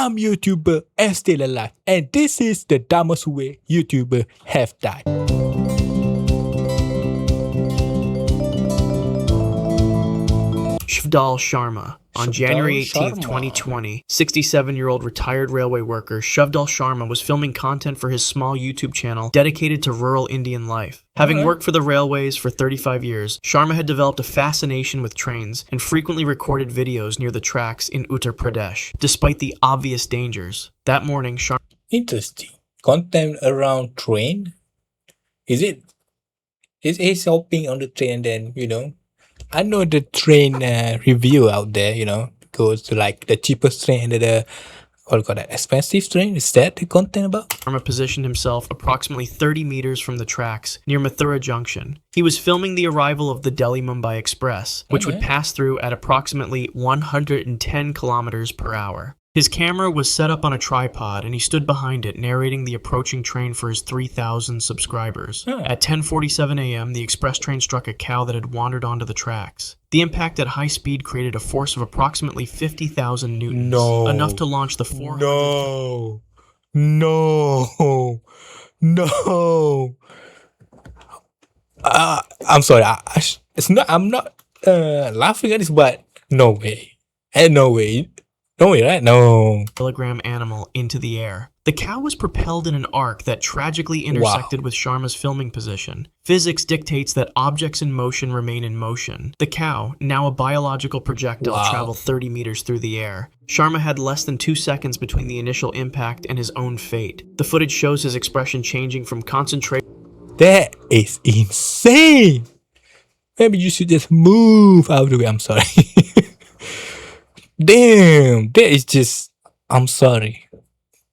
dumb YouTuber and still alive. And this is the dumbest way YouTuber have died. Shvdal Sharma. On January 18, 2020, 67-year-old retired railway worker Shvdal Sharma was filming content for his small YouTube channel dedicated to rural Indian life. Having worked for the railways for 35 years, Sharma had developed a fascination with trains and frequently recorded videos near the tracks in Uttar Pradesh, despite the obvious dangers. That morning, Sharma... Interesting. Content around train? Is it? Is he shopping on the train then, I know the train review out there, goes to like the cheapest train and the what do you call that, expensive train. Is that the content about? Sharma positioned himself approximately 30 meters from the tracks near Mathura Junction. He was filming the arrival of the Delhi-Mumbai Express, which would pass through at approximately 110 kilometers per hour. His camera was set up on a tripod and he stood behind it narrating the approaching train for his 3,000 subscribers. At 10:47 a.m., the express train struck a cow that had wandered onto the tracks. The impact at high speed created a force of approximately 50,000 newtons, enough to launch the 400... No. I'm sorry. I'm not laughing at this, but no way. And no way. No way, right? No. Kilogram animal into the air. The cow was propelled in an arc that tragically intersected with Sharma's filming position. Physics dictates that objects in motion remain in motion. The cow, now a biological projectile, traveled 30 meters through the air. Sharma had less than 2 seconds between the initial impact and his own fate. The footage shows his expression changing from concentration... That is insane! Maybe you should just move out of the way. I'm sorry. Damn, that is just... I'm sorry.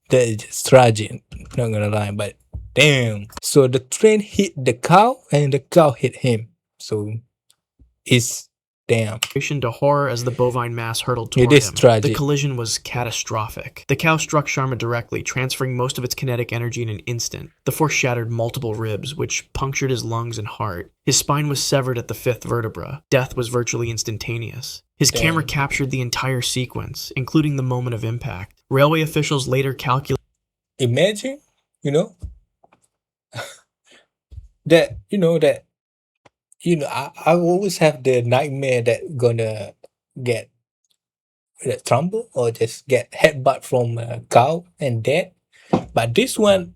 That is just tragic. Not gonna lie, but damn. So the train hit the cow and the cow hit him. So it's damn. To horror as the bovine mass hurtled toward him. It is tragic. The collision was catastrophic. The cow struck Sharma directly, transferring most of its kinetic energy in an instant. The force shattered multiple ribs, which punctured his lungs and heart. His spine was severed at the 5th vertebra. Death was virtually instantaneous. His camera captured the entire sequence, including the moment of impact. Railway officials later calculated... Imagine, I always have the nightmare that gonna get trampled or just get headbutt from a cow and dead. But this one,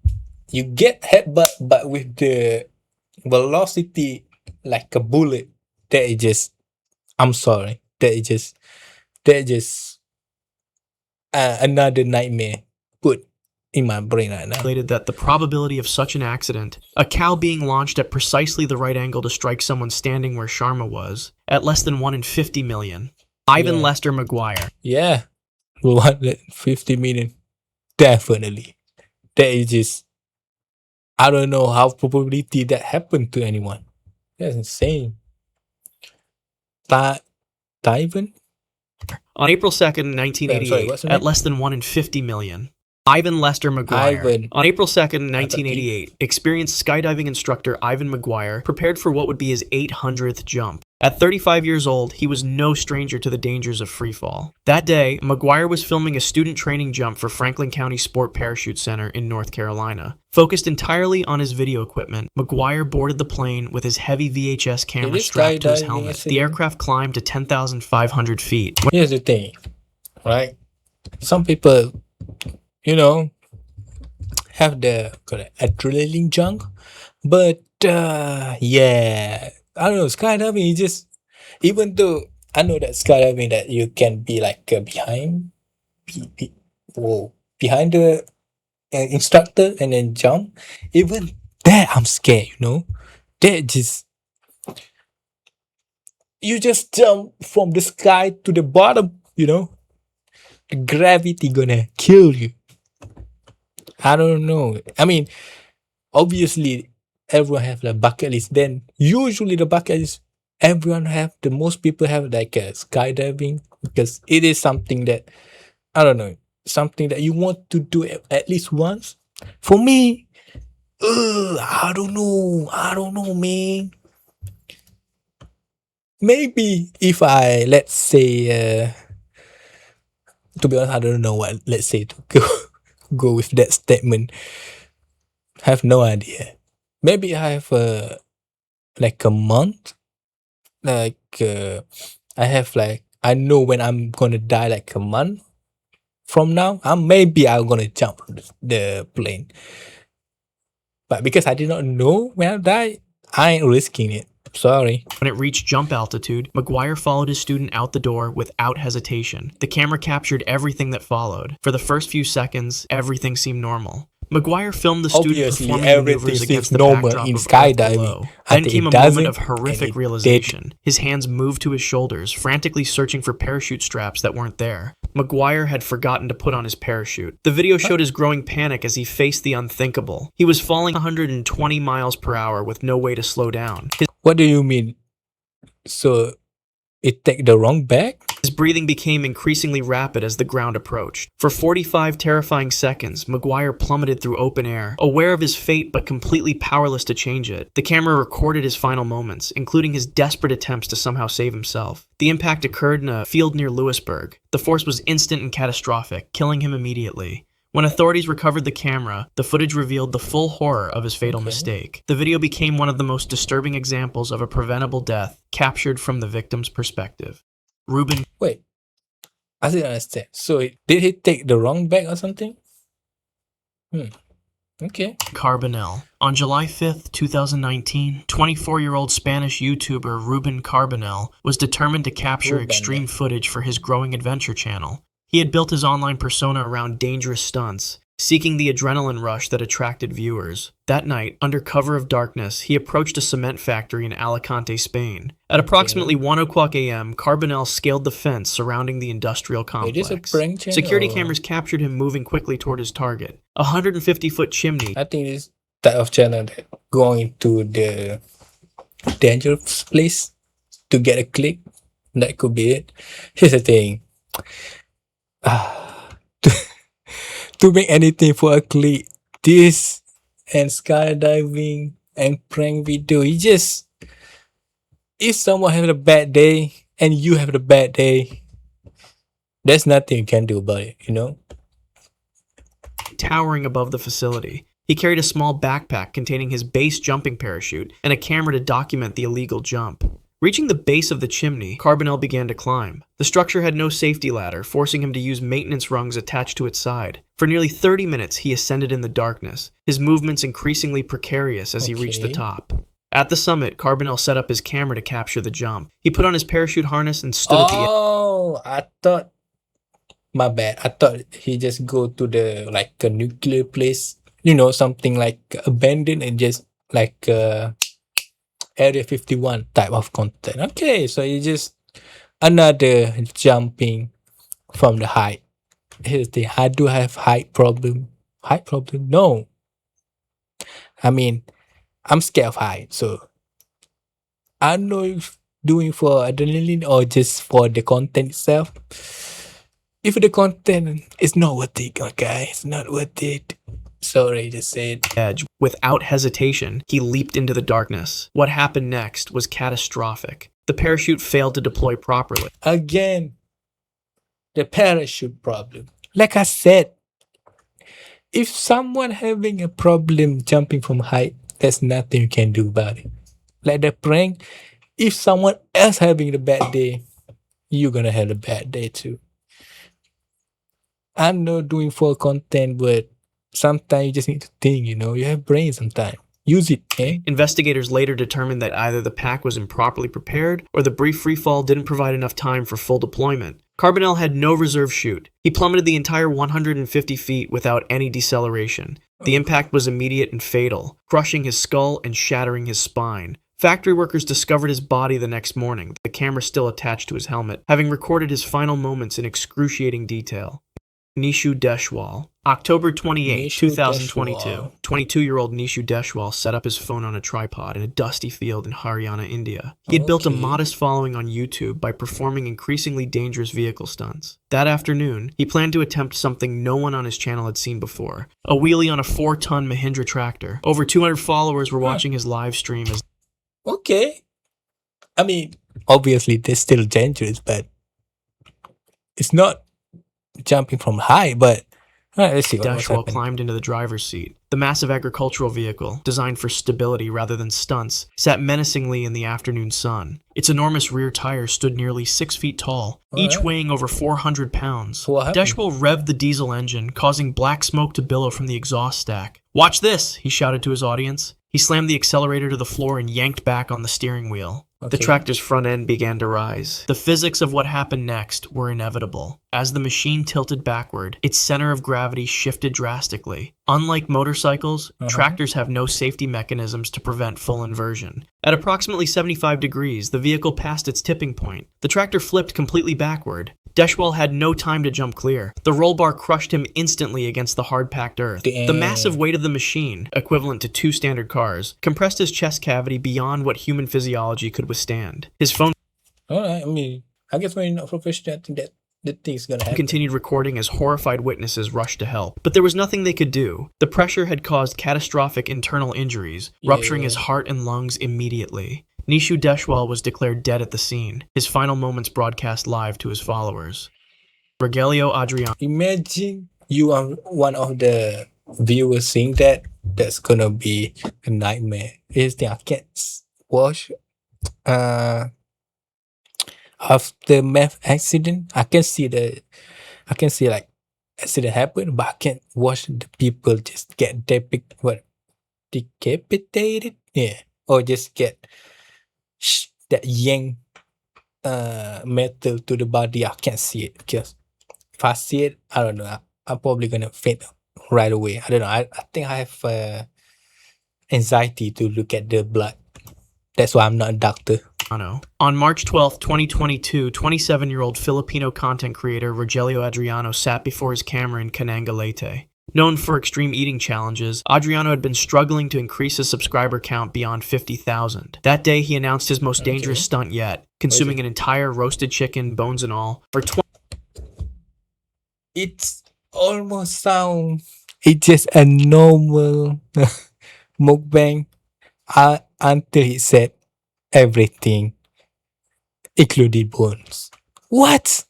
you get headbutt, but with the velocity like a bullet. That is just, I'm sorry. That is just another nightmare put in my brain right now. That the probability of such an accident, a cow being launched at precisely the right angle to strike someone standing where Sharma was, at less than 1 in 50 million. Ivan Lester Maguire. Yeah, 150 million. Definitely. That is just, I don't know how probability that happened to anyone. That's insane. Ivan? On April 2nd, 1988, at less than 1 in 50 million. Ivan Lester Maguire. On April 2nd, 1988, experienced skydiving instructor Ivan Maguire prepared for what would be his 800th jump. At 35 years old, he was no stranger to the dangers of freefall. That day, Maguire was filming a student training jump for Franklin County Sport Parachute Center in North Carolina. Focused entirely on his video equipment, Maguire boarded the plane with his heavy VHS camera strapped to his helmet. The aircraft climbed to 10,500 feet. Here's the thing, right? Some people, have the adrenaline junk, but yeah, I don't know, skydiving is just, even though I know that skydiving that you can be like behind the instructor and then jump, even that I'm scared, that just, you just jump from the sky to the bottom, the gravity gonna kill you. I don't know. I mean, obviously everyone have the bucket list. Then usually the bucket list, most people have like a skydiving, because it is something that, I don't know, something that you want to do at least once. For me, I don't know, man. Maybe if I, let's say, To be honest, I don't know what, let's say, to go with that statement. I have no idea. Maybe I have like a month. Like I have like, I know when I'm gonna die like a month from now. Maybe I'm gonna jump from the plane. But because I did not know when I die, I ain't risking it. Sorry. When it reached jump altitude, McGuire followed his student out the door without hesitation. The camera captured everything that followed. For the first few seconds, everything seemed normal. McGuire filmed the student performing maneuvers against the backdrop of Earth below. Then came a moment of horrific realization. His hands moved to his shoulders, frantically searching for parachute straps that weren't there. McGuire had forgotten to put on his parachute. The video showed his growing panic as he faced the unthinkable. He was falling 120 miles per hour with no way to slow down. What do you mean? So it took the wrong bag? His breathing became increasingly rapid as the ground approached. For 45 terrifying seconds, McGuire plummeted through open air, aware of his fate but completely powerless to change it. The camera recorded his final moments, including his desperate attempts to somehow save himself. The impact occurred in a field near Lewisburg. The force was instant and catastrophic, killing him immediately. When authorities recovered the camera, the footage revealed the full horror of his fatal mistake. The video became one of the most disturbing examples of a preventable death captured from the victim's perspective. Ruben. Wait, I didn't understand. So did he take the wrong bag or something? Okay. Carbonell. On July 5th, 2019, 24-year-old Spanish YouTuber Ruben Carbonell was determined to capture extreme footage for his growing adventure channel. He had built his online persona around dangerous stunts, seeking the adrenaline rush that attracted viewers. That night, under cover of darkness, he approached a cement factory in Alicante, Spain. At approximately 1 o'clock a.m., Carbonell scaled the fence surrounding the industrial complex. Security cameras captured him moving quickly toward his target, a 150-foot chimney. I think this type of channel that going to the dangerous place to get a click. That could be it. Here's the thing. To make anything for a click, this and skydiving and prank video, if someone has a bad day and you have a bad day, there's nothing you can do about it, you know? Towering above the facility, he carried a small backpack containing his base jumping parachute and a camera to document the illegal jump. Reaching the base of the chimney, Carbonell began to climb. The structure had no safety ladder, forcing him to use maintenance rungs attached to its side. For nearly 30 minutes, he ascended in the darkness, his movements increasingly precarious as he reached the top. At the summit, Carbonell set up his camera to capture the jump. He put on his parachute harness and stood at the end. Oh, I thought, my bad. I thought he just go to the, like, a nuclear place, you know, something like abandoned and just like Area 51 type of content. Okay, so it's just another jumping from the height. Here's the thing, I do have height problem. Height problem? No. I mean, I'm scared of height, so I don't know if doing for adrenaline or just for the content itself. If the content is not worth it, okay, it's not worth it. Sorry to say it. Edge. Without hesitation, he leaped into the darkness. What happened next was catastrophic. The parachute failed to deploy properly. Again, the parachute problem. Like I said, if someone having a problem jumping from height, there's nothing you can do about it. Like the prank, if someone else having a bad day, you're gonna have a bad day too. I'm not doing for content, but sometimes you just need to think, you know, you have brain sometimes. Use it, eh? Investigators later determined that either the pack was improperly prepared or the brief freefall didn't provide enough time for full deployment. Carbonell had no reserve chute. He plummeted the entire 150 feet without any deceleration. The impact was immediate and fatal, crushing his skull and shattering his spine. Factory workers discovered his body the next morning, the camera still attached to his helmet, having recorded his final moments in excruciating detail. Nishu Deshwal. October 28, 2022. 22-year-old Nishu Deshwal set up his phone on a tripod in a dusty field in Haryana, India. He had built a modest following on YouTube by performing increasingly dangerous vehicle stunts. That afternoon, he planned to attempt something no one on his channel had seen before, a wheelie on a 4-ton Mahindra tractor. Over 200 followers were watching his live stream as... Okay. I mean, obviously, they're still dangerous, but it's not jumping from high, but let's see what's Deshwell happening. climbed into the driver's seat. The massive agricultural vehicle, designed for stability rather than stunts, sat menacingly in the afternoon sun. Its enormous rear tires stood nearly 6 feet tall, each weighing over 400 pounds. Deshwell revved the diesel engine, causing black smoke to billow from the exhaust stack. "Watch this!" he shouted to his audience. He slammed the accelerator to the floor and yanked back on the steering wheel. The tractor's front end began to rise. The physics of what happened next were inevitable. As the machine tilted backward, its center of gravity shifted drastically. Unlike motorcycles, tractors have no safety mechanisms to prevent full inversion. At approximately 75 degrees, the vehicle passed its tipping point. The tractor flipped completely backward. Deshwell had no time to jump clear. The roll bar crushed him instantly against the hard-packed earth. The massive weight of the machine, equivalent to 2 standard cars, compressed his chest cavity beyond what human physiology could withstand. His phone I mean, I guess when you're not professional, I think that the thing's gonna happen. Continued recording as horrified witnesses rushed to help. But there was nothing they could do. The pressure had caused catastrophic internal injuries, rupturing his heart and lungs immediately. Nishu Deshwell was declared dead at the scene, his final moments broadcast live to his followers. Rogelio Adriano. Imagine you are one of the viewers seeing that. That's gonna be a nightmare. Here's the thing, I can't watch aftermath accident. I can see like accident happen, but I can't watch the people just get decapitated, or just get that yank metal to the body. I can't see it because if I see it, I don't know. I'm probably gonna faint right away. I don't know. I think I have anxiety to look at the blood. That's why I'm not a doctor. On March 12, 2022, 27-year-old Filipino content creator Rogelio Adriano sat before his camera in Cananga Leyte. Known for extreme eating challenges, Adriano had been struggling to increase his subscriber count beyond 50,000. That day, he announced his most dangerous stunt yet, consuming an entire roasted chicken, bones and all, for It's almost it's just a normal mukbang until he said everything, including bones. What?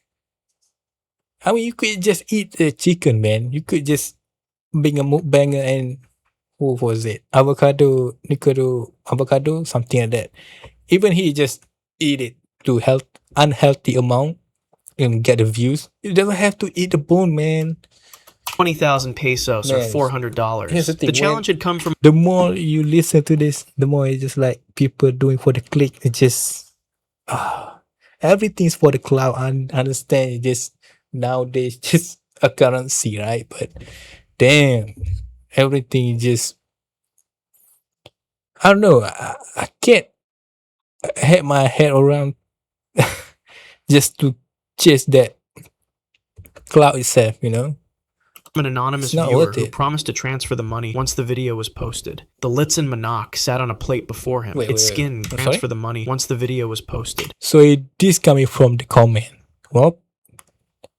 I mean, you could just eat the chicken, man. You could just bring a mukbanger and who was it? Avocado, something like that. Even he just eat it to unhealthy amount and get the views. You doesn't have to eat the bone, man. 20,000 pesos or $400. The challenge had come from... The more you listen to this, the more it's just like people doing for the click. It just... everything's for the cloud. I understand it just nowadays just a currency, right? But damn, everything just... I don't know. I can't have my head around just to chase that cloud itself, you know? An anonymous viewer who promised to transfer the money once the video was posted. The Litzen Manak sat on a plate before him. Its skin transfer the money once the video was posted. So it is coming from the comment. Well,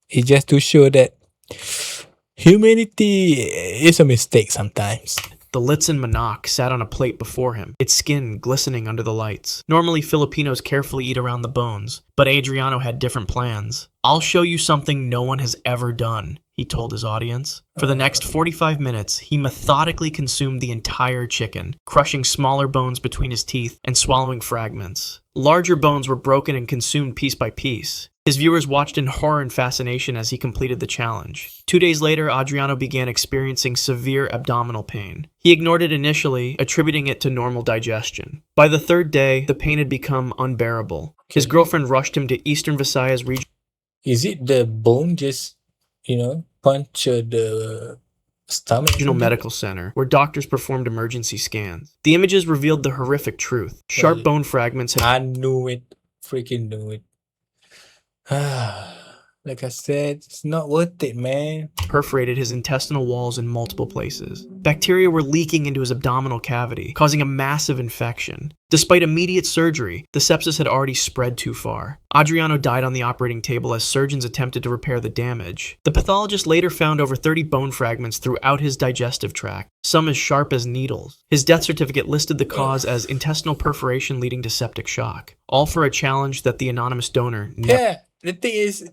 it's just to show that humanity is a mistake sometimes. The Litzen Manak sat on a plate before him, its skin glistening under the lights. Normally, Filipinos carefully eat around the bones, but Adriano had different plans. "I'll show you something no one has ever done," he told his audience. For the next 45 minutes, he methodically consumed the entire chicken, crushing smaller bones between his teeth and swallowing fragments. Larger bones were broken and consumed piece by piece. His viewers watched in horror and fascination as he completed the challenge. 2 days later, Adriano began experiencing severe abdominal pain. He ignored it initially, attributing it to normal digestion. By the third day, the pain had become unbearable. His girlfriend rushed him to Eastern Visayas region. Is it the bone just, puncture the stomach? Regional Medical Center, where doctors performed emergency scans. The images revealed the horrific truth. Sharp bone fragments had... I knew it. Freaking knew it. Like I said, it's not worth it, man. Perforated his intestinal walls in multiple places. Bacteria were leaking into his abdominal cavity, causing a massive infection. Despite immediate surgery, the sepsis had already spread too far. Adriano died on the operating table as surgeons attempted to repair the damage. The pathologist later found over 30 bone fragments throughout his digestive tract, some as sharp as needles. His death certificate listed the cause as intestinal perforation leading to septic shock, all for a challenge that the anonymous donor never... Yeah, the thing is,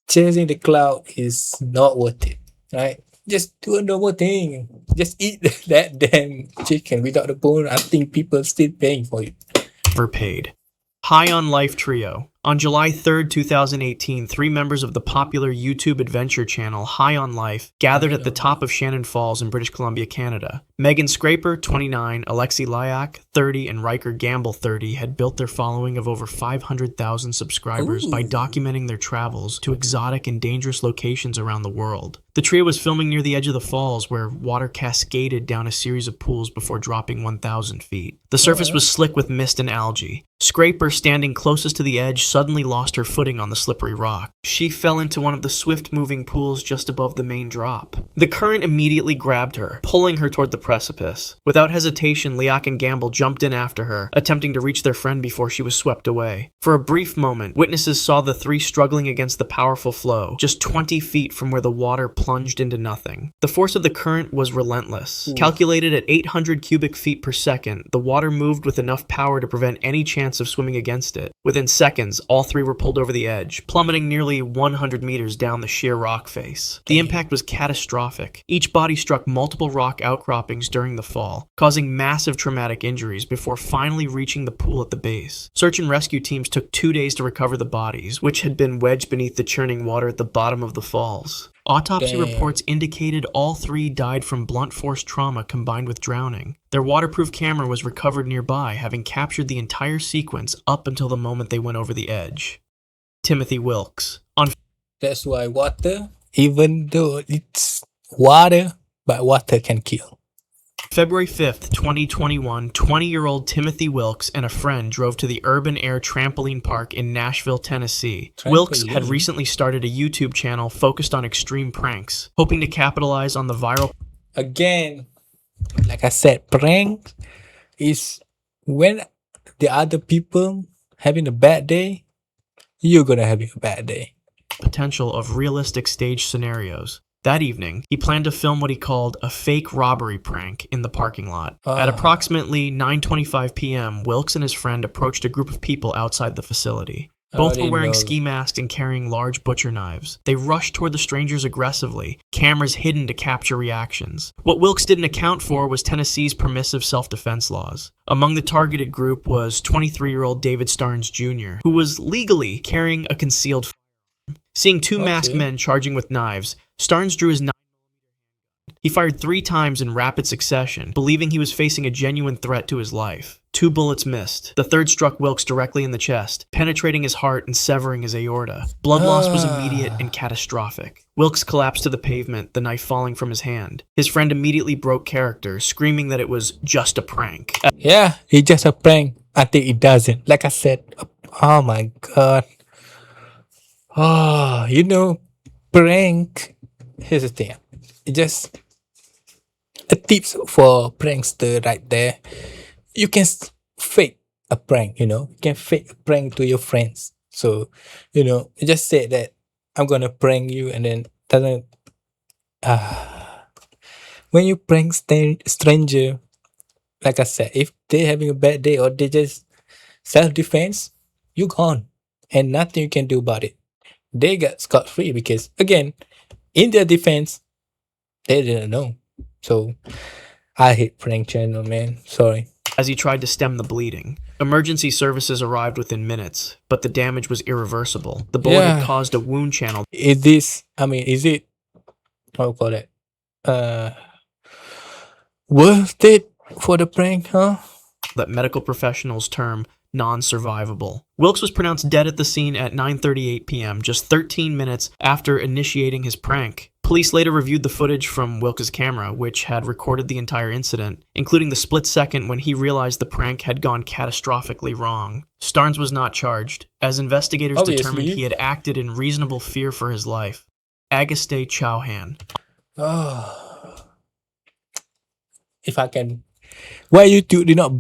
chasing the cloud is not worth it, right? Just do a normal thing. Just eat that damn chicken without the bone. I think people still paying for it. Paid. High on Life Trio. On July 3rd, 2018, 3 members of the popular YouTube adventure channel High on Life gathered at the top of Shannon Falls in British Columbia, Canada. Megan Scraper, 29, Alexi Lyak, 30, and Riker Gamble, 30, had built their following of over 500,000 subscribers by documenting their travels to exotic and dangerous locations around the world. The trio was filming near the edge of the falls where water cascaded down a series of pools before dropping 1,000 feet. The surface was slick with mist and algae. Scraper, standing closest to the edge, suddenly lost her footing on the slippery rock. She fell into one of the swift-moving pools just above the main drop. The current immediately grabbed her, pulling her toward the precipice. Without hesitation, Lyak and Gamble jumped in after her, attempting to reach their friend before she was swept away. For a brief moment, witnesses saw the 3 struggling against the powerful flow, just 20 feet from where the water plunged into nothing. The force of the current was relentless. Calculated at 800 cubic feet per second, the water moved with enough power to prevent any chance of swimming against it. Within seconds, all 3 were pulled over the edge, plummeting nearly 100 meters down the sheer rock face. The impact was catastrophic. Each body struck multiple rock outcroppings during the fall, causing massive traumatic injuries before finally reaching the pool at the base. Search and rescue teams took 2 days to recover the bodies, which had been wedged beneath the churning water at the bottom of the falls. Autopsy reports indicated all 3 died from blunt force trauma combined with drowning. Their waterproof camera was recovered nearby, having captured the entire sequence up until the moment they went over the edge. Timothy Wilkes. That's why water, even though it's water, but water can kill. February 5th, 2021, 20-year-old Timothy Wilkes and a friend drove to the Urban Air Trampoline Park in Nashville, Tennessee. Wilkes had recently started a YouTube channel focused on extreme pranks, hoping to capitalize on the viral... Again, like I said, prank is when the other people having a bad day, you're gonna have a bad day. Potential of realistic stage scenarios. That evening, he planned to film what he called a fake robbery prank in the parking lot. At approximately 9:25 p.m., Wilkes and his friend approached a group of people outside the facility. Both were wearing ski masks and carrying large butcher knives. They rushed toward the strangers aggressively, cameras hidden to capture reactions. What Wilkes didn't account for was Tennessee's permissive self-defense laws. Among the targeted group was 23-year-old David Starnes Jr., who was legally carrying a concealed firearm. Seeing 2 masked men charging with knives, Starnes drew his 9mm. He fired 3 times in rapid succession, believing he was facing a genuine threat to his life. 2 bullets missed. The 3rd struck Wilkes directly in the chest, penetrating his heart and severing his aorta. Blood loss was immediate and catastrophic. Wilkes collapsed to the pavement, the knife falling from his hand. His friend immediately broke character, screaming that it was just a prank. Yeah, it's just a prank. I think it doesn't. Like I said, oh my god. Oh, prank. Here's the thing. It's just a tips for prankster right there. You can fake a prank, you can fake a prank to your friends. So, you just say that I'm gonna prank you, and then doesn't. When you prank stranger, like I said, if they're having a bad day or they just self-defense, you're gone, and nothing you can do about it. They got scot-free because, again, in their defense, they didn't know. So, I hate prank channel, man. Sorry. As he tried to stem the bleeding. Emergency services arrived within minutes, but the damage was irreversible. The bullet had caused a wound channel. Is it, how call it, worth it for the prank, huh? That medical professionals term non-survivable. Wilkes was pronounced dead at the scene at 9:38 p.m., just 13 minutes after initiating his prank. Police later reviewed the footage from Wilkes' camera, which had recorded the entire incident, including the split second when he realized the prank had gone catastrophically wrong. Starnes was not charged, as investigators determined he had acted in reasonable fear for his life. Agaste Chauhan. If I can... Why YouTube did not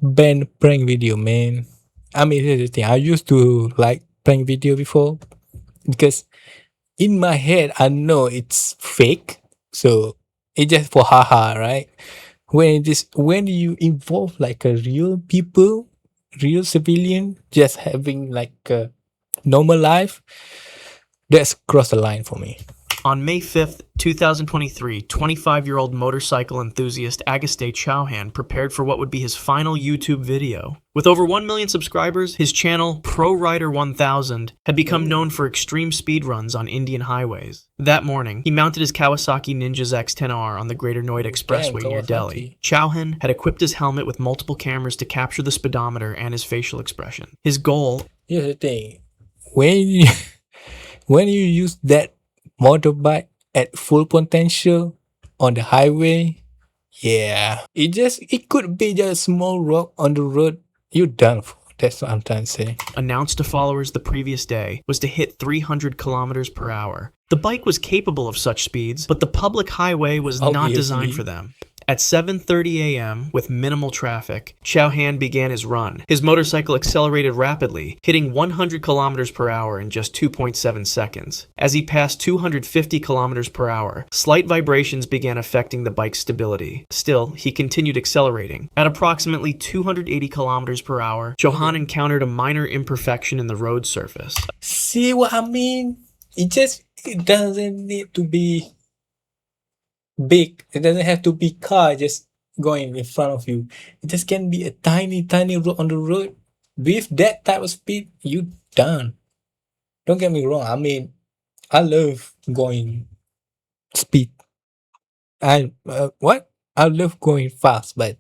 ban prank video, man? Here's the thing. I used to like prank video before, because in my head, I know it's fake. So it's just for haha, right? When you involve like a real people, real civilian, just having like a normal life, That's crossed the line for me. On May 5th, 2023, 25-year-old motorcycle enthusiast Agaste Chauhan prepared for what would be his final YouTube video. With over 1 million subscribers, his channel, Pro Rider 1000, had become known for extreme speed runs on Indian highways. That morning, he mounted his Kawasaki Ninjas X10R on the Greater Noida Expressway near Delhi. Chauhan had equipped his helmet with multiple cameras to capture the speedometer and his facial expression. His goal... Here's the thing. When you use that motorbike at full potential on the highway, yeah, it could be just a small rock on the road. You're done for. That's what I'm trying to say. Announced to followers the previous day was to hit 300 kilometers per hour. The bike was capable of such speeds, but the public highway was not designed for them. At 7:30 a.m., with minimal traffic, Chauhan began his run. His motorcycle accelerated rapidly, hitting 100 kilometers per hour in just 2.7 seconds. As he passed 250 kilometers per hour, slight vibrations began affecting the bike's stability. Still, he continued accelerating. At approximately 280 kilometers per hour, Chauhan encountered a minor imperfection in the road surface. See what I mean? It doesn't need to be big. It doesn't have to be car just going in front of you. It just can be a tiny road on the road. With that type of speed, you done. Don't get me wrong. I mean, I love going speed. I love going fast, but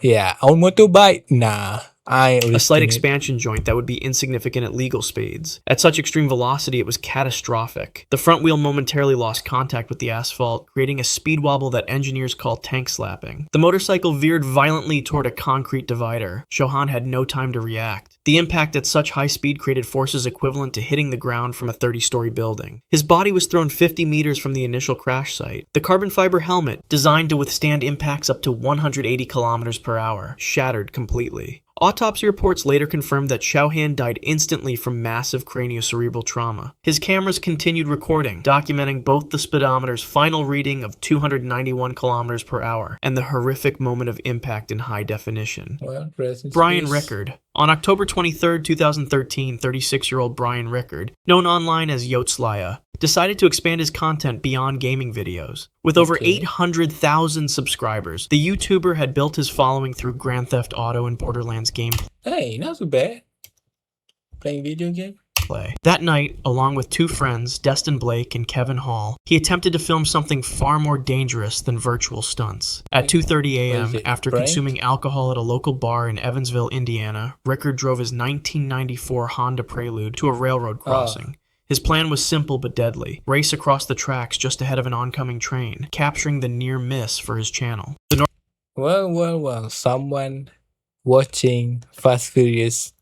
yeah, on motorbike, nah. A slight expansion joint that would be insignificant at legal speeds. At such extreme velocity, it was catastrophic. The front wheel momentarily lost contact with the asphalt, creating a speed wobble that engineers call tank slapping. The motorcycle veered violently toward a concrete divider. Chauhan had no time to react. The impact at such high speed created forces equivalent to hitting the ground from a 30-story building. His body was thrown 50 meters from the initial crash site. The carbon fiber helmet, designed to withstand impacts up to 180 kilometers per hour, shattered completely. Autopsy reports later confirmed that Chauhan died instantly from massive craniocerebral trauma. His cameras continued recording, documenting both the speedometer's final reading of 291 kilometers per hour and the horrific moment of impact in high definition. Well, Brian Rickard. On October 23, 2013, 36-year-old Brian Rickard, known online as Yotslaya, decided to expand his content beyond gaming videos. With over 800,000 subscribers, the YouTuber had built his following through Grand Theft Auto and Borderlands gameplay. Hey, not so bad. Playing video game? That night, along with two friends, Destin Blake and Kevin Hall, he attempted to film something far more dangerous than virtual stunts. At 2:30 a.m., after consuming alcohol at a local bar in Evansville, Indiana, Rickard drove his 1994 Honda Prelude to a railroad crossing. His plan was simple but deadly. Race across the tracks just ahead of an oncoming train, capturing the near miss for his channel. Well, someone watching Fast Furious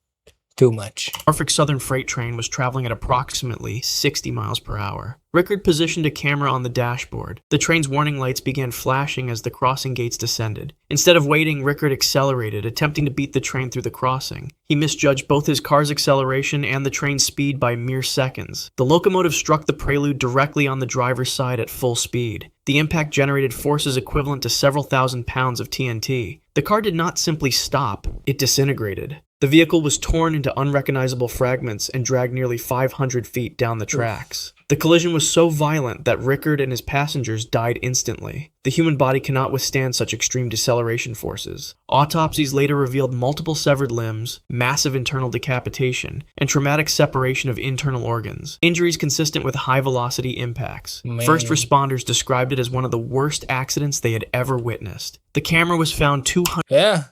too much. Norfolk Southern freight train was traveling at approximately 60 miles per hour. Rickard positioned a camera on the dashboard. The train's warning lights began flashing as the crossing gates descended. Instead of waiting, Rickard accelerated, attempting to beat the train through the crossing. He misjudged both his car's acceleration and the train's speed by mere seconds. The locomotive struck the Prelude directly on the driver's side at full speed. The impact generated forces equivalent to several thousand pounds of TNT. The car did not simply stop, it disintegrated. The vehicle was torn into unrecognizable fragments and dragged nearly 500 feet down the tracks. The collision was so violent that Rickard and his passengers died instantly. The human body cannot withstand such extreme deceleration forces. Autopsies later revealed multiple severed limbs, massive internal decapitation, and traumatic separation of internal organs. Injuries consistent with high-velocity impacts. First responders described it as one of the worst accidents they had ever witnessed. The camera was found 200... Yeah,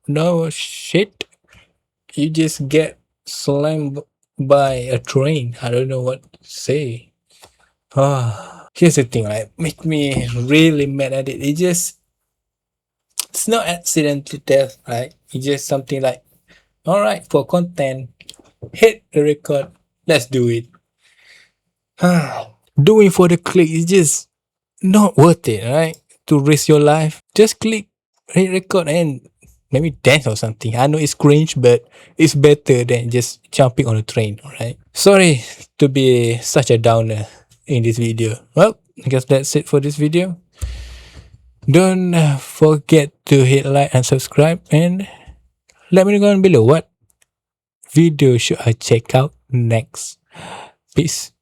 no shit. You just get slammed by a train. I don't know what to say. Here's the thing, right? Make me really mad at it. It's not accidental death, right? It's just something like, alright, for content, hit the record, let's do it. Doing for the click is just not worth it, right? To risk your life. Just click, hit record and maybe dance or something. I know it's cringe, but it's better than just jumping on a train, alright? Sorry to be such a downer in this video. Well, I guess that's it for this video. Don't forget to hit like and subscribe, and let me know down below what video should I check out next. Peace.